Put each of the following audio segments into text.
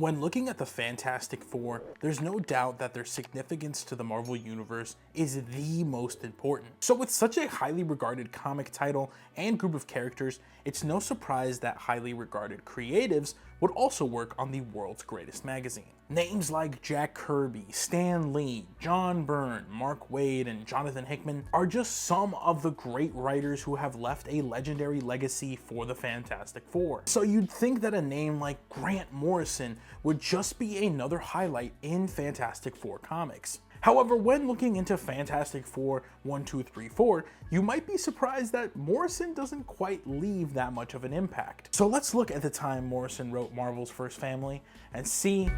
When looking at the Fantastic Four, there's no doubt that their significance to the Marvel Universe is the most important. So with such a highly regarded comic title and group of characters, it's no surprise that highly regarded creatives would also work on the world's greatest magazine. Names like Jack Kirby, Stan Lee, John Byrne, Mark Waid, and Jonathan Hickman are just some of the great writers who have left a legendary legacy for the Fantastic Four. So you'd think that a name like Grant Morrison would just be another highlight in Fantastic Four comics. However, when looking into Fantastic Four 1, 2, 3, 4, you might be surprised that Morrison doesn't quite leave that much of an impact. So let's look at the time Morrison wrote Marvel's First Family and see.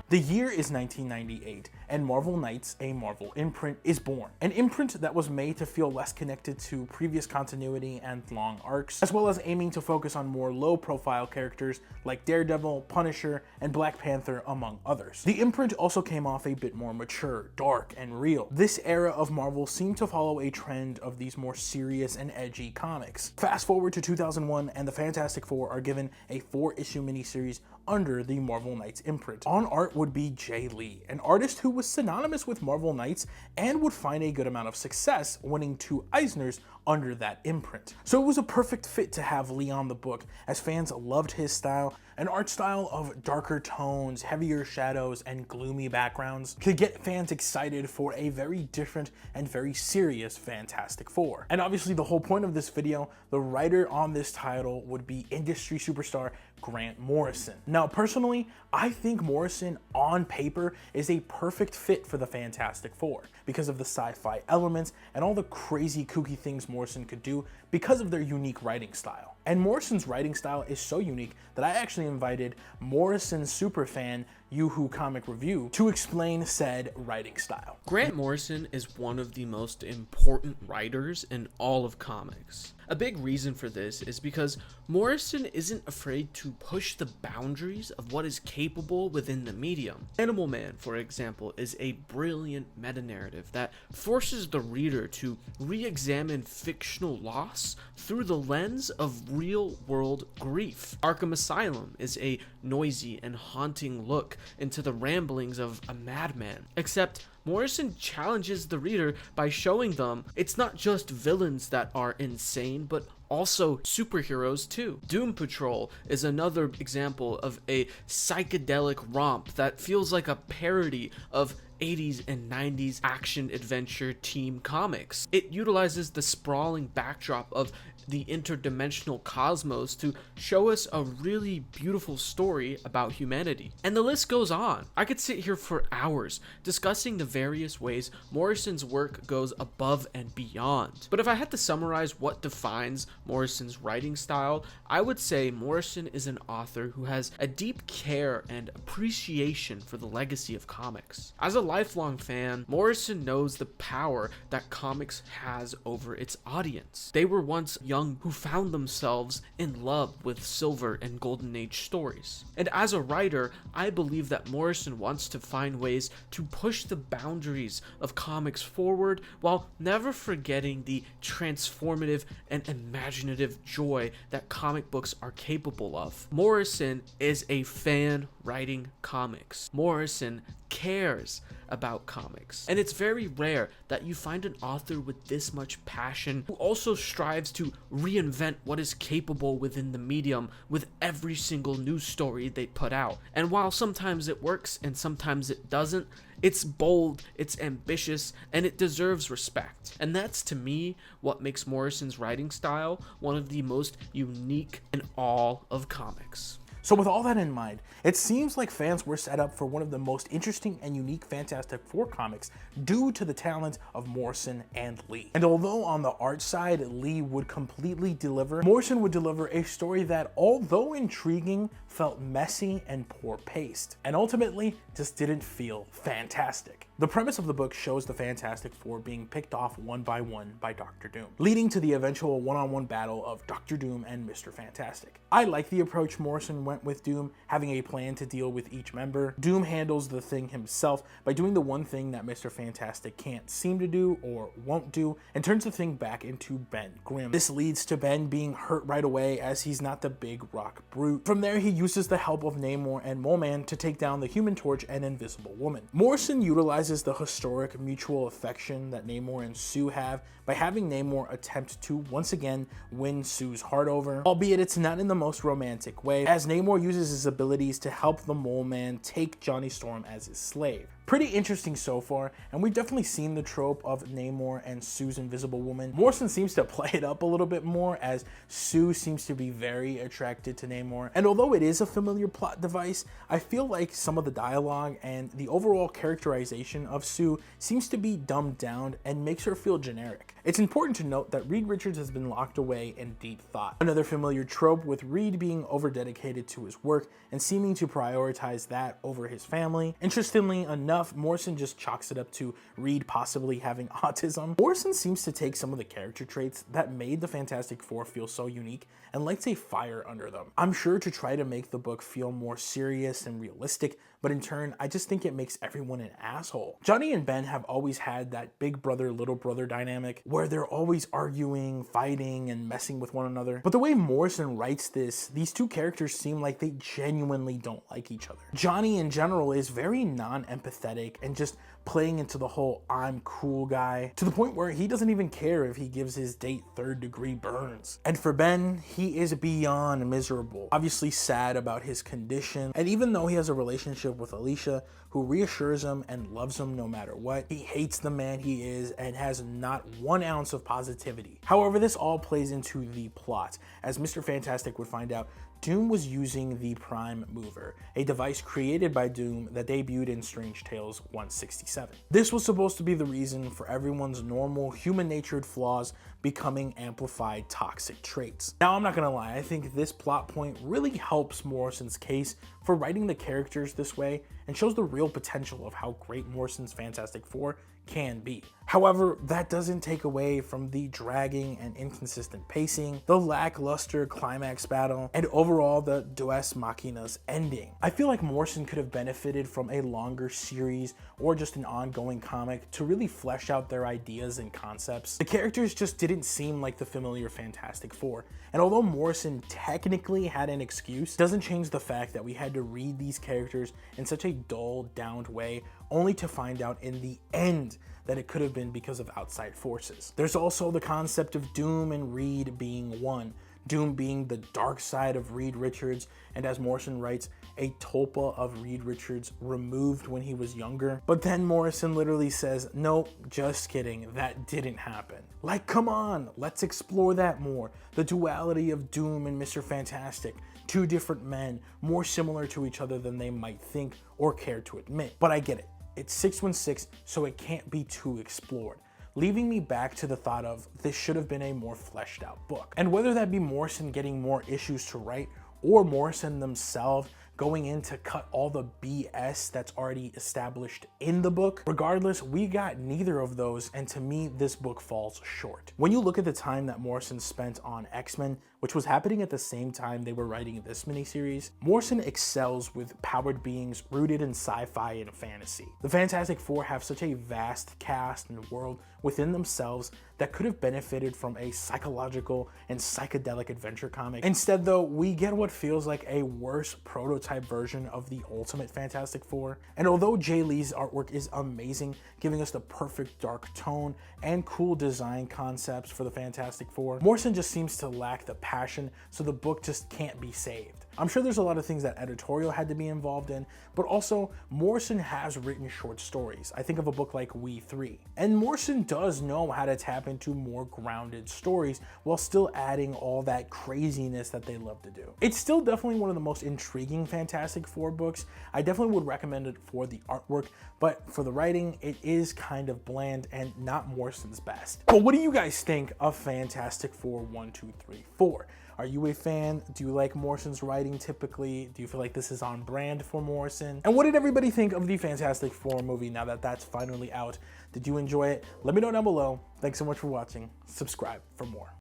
The year is 1998, and Marvel Knights, a Marvel imprint, is born. An imprint that was made to feel less connected to previous continuity and long arcs, as well as aiming to focus on more low-profile characters like Daredevil, Punisher, and Black Panther, among others. The imprint also came off a bit more mature, dark, and real. This era of Marvel seemed to follow a trend of these more serious and edgy comics. Fast forward to 2001, and the Fantastic Four are given a 4-issue miniseries under the Marvel Knights imprint. On art would be Jae Lee, an artist who was synonymous with Marvel Knights and would find a good amount of success winning 2 Eisners under that imprint. So it was a perfect fit to have Lee on the book, as fans loved his style. An art style of darker tones, heavier shadows, and gloomy backgrounds could get fans excited for a very different and very serious Fantastic Four. And obviously the whole point of this video, the writer on this title would be industry superstar Grant Morrison. Now personally, I think Morrison on paper is a perfect fit for the Fantastic Four because of the sci-fi elements and all the crazy kooky things Morrison could do because of their unique writing style. And Morrison's writing style is so unique that I actually invited Morrison's superfan YUHOO Comic Review to explain said writing style. Grant Morrison is one of the most important writers in all of comics. A big reason for this is because Morrison isn't afraid to push the boundaries of what is capable within the medium. Animal Man, for example, is a brilliant meta-narrative that forces the reader to re-examine fictional loss through the lens of real-world grief. Arkham Asylum is a noisy and haunting look into the ramblings of a madman, except Morrison challenges the reader by showing them it's not just villains that are insane, but also superheroes too. Doom Patrol is another example of a psychedelic romp that feels like a parody of 80s and 90s action adventure team comics. It utilizes the sprawling backdrop of the interdimensional cosmos to show us a really beautiful story about humanity. And the list goes on. I could sit here for hours discussing the various ways Morrison's work goes above and beyond. But if I had to summarize what defines Morrison's writing style, I would say Morrison is an author who has a deep care and appreciation for the legacy of comics. As a lifelong fan, Morrison knows the power that comics has over its audience. They were once young who found themselves in love with Silver and Golden Age stories. And as a writer, I believe that Morrison wants to find ways to push the boundaries of comics forward while never forgetting the transformative and imaginative joy that comic books are capable of. Morrison is a fan writing comics. Morrison cares about comics. And it's very rare that you find an author with this much passion who also strives to reinvent what is capable within the medium with every single news story they put out. And while sometimes it works and sometimes it doesn't, it's bold, it's ambitious, and it deserves respect. And that's, to me, what makes Morrison's writing style one of the most unique in all of comics. So with all that in mind, it seems like fans were set up for one of the most interesting and unique Fantastic Four comics due to the talent of Morrison and Lee. And although on the art side, Lee would completely deliver, Morrison would deliver a story that, although intriguing, felt messy and poor paced, and ultimately just didn't feel fantastic. The premise of the book shows the Fantastic Four being picked off one by one by Dr. Doom, leading to the eventual one-on-one battle of Dr. Doom and Mr. Fantastic. I like the approach Morrison went with Doom, having a plan to deal with each member. Doom handles the thing himself by doing the one thing that Mr. Fantastic can't seem to do or won't do, and turns the thing back into Ben Grimm. This leads to Ben being hurt right away, as he's not the big rock brute. From there, he uses the help of Namor and Mole Man to take down the Human Torch and Invisible Woman. Morrison utilizes the historic mutual affection that Namor and Sue have by having Namor attempt to once again win Sue's heart over, albeit it's not in the most romantic way, as Namor uses his abilities to help the Mole Man take Johnny Storm as his slave. Pretty interesting so far, and we've definitely seen the trope of Namor and Sue's Invisible Woman. Morrison seems to play it up a little bit more, as Sue seems to be very attracted to Namor, and although it is a familiar plot device, I feel like some of the dialogue and the overall characterization of Sue seems to be dumbed down and makes her feel generic. It's important to note that Reed Richards has been locked away in deep thought. Another familiar trope, with Reed being over-dedicated to his work and seeming to prioritize that over his family. Interestingly enough, Morrison just chalks it up to Reed possibly having autism. Morrison seems to take some of the character traits that made the Fantastic Four feel so unique and lights a fire under them. I'm sure to try to make the book feel more serious and realistic, but in turn, I just think it makes everyone an asshole. Johnny and Ben have always had that big brother, little brother dynamic where they're always arguing, fighting, and messing with one another. But the way Morrison writes this, these two characters seem like they genuinely don't like each other. Johnny in general is very non-empathetic and just playing into the whole I'm cool guy, to the point where he doesn't even care if he gives his date third-degree burns. And for Ben, he is beyond miserable, obviously sad about his condition, and even though he has a relationship with Alicia, who reassures him and loves him no matter what, he hates the man he is and has not 1 ounce of positivity. However, this all plays into the plot, as Mr. Fantastic would find out Doom was using the Prime Mover, a device created by Doom that debuted in Strange Tales 167. This was supposed to be the reason for everyone's normal human-natured flaws becoming amplified toxic traits. Now, I'm not gonna lie, I think this plot point really helps Morrison's case for writing the characters this way and shows the real potential of how great Morrison's Fantastic Four can be. However, that doesn't take away from the dragging and inconsistent pacing, the lackluster climax battle, and overall the Deus Machina's ending. I feel like Morrison could have benefited from a longer series or just an ongoing comic to really flesh out their ideas and concepts. The characters just didn't seem like the familiar Fantastic Four, and although Morrison technically had an excuse, doesn't change the fact that we had to read these characters in such a dull, downed way, only to find out in the end that it could have been because of outside forces. There's also the concept of Doom and Reed being one, Doom being the dark side of Reed Richards, and as Morrison writes, a tulpa of Reed Richards removed when he was younger. But then Morrison literally says, nope, just kidding, that didn't happen. Like, come on, let's explore that more. The duality of Doom and Mr. Fantastic, two different men, more similar to each other than they might think or care to admit. But I get it. It's 616, so it can't be too explored, leaving me back to the thought of this should have been a more fleshed out book. And whether that be Morrison getting more issues to write or Morrison themselves going in to cut all the BS that's already established in the book, regardless, we got neither of those, and to me, this book falls short. When you look at the time that Morrison spent on X-Men, which was happening at the same time they were writing this miniseries, Morrison excels with powered beings rooted in sci-fi and fantasy. The Fantastic Four have such a vast cast and world within themselves that could have benefited from a psychological and psychedelic adventure comic. Instead though, we get what feels like a worse prototype version of the Ultimate Fantastic Four. And although Jae Lee's artwork is amazing, giving us the perfect dark tone and cool design concepts for the Fantastic Four, Morrison just seems to lack the passion, so the book just can't be saved. I'm sure there's a lot of things that editorial had to be involved in, but also Morrison has written short stories. I think of a book like We 3. And Morrison does know how to tap into more grounded stories while still adding all that craziness that they love to do. It's still definitely one of the most intriguing Fantastic Four books. I definitely would recommend it for the artwork, but for the writing, it is kind of bland and not Morrison's best. But what do you guys think of Fantastic Four 1, 2, 3, 4? Are you a fan? Do you like Morrison's writing typically? Do you feel like this is on brand for Morrison? And what did everybody think of the Fantastic Four movie now that that's finally out? Did you enjoy it? Let me know down below. Thanks so much for watching. Subscribe for more.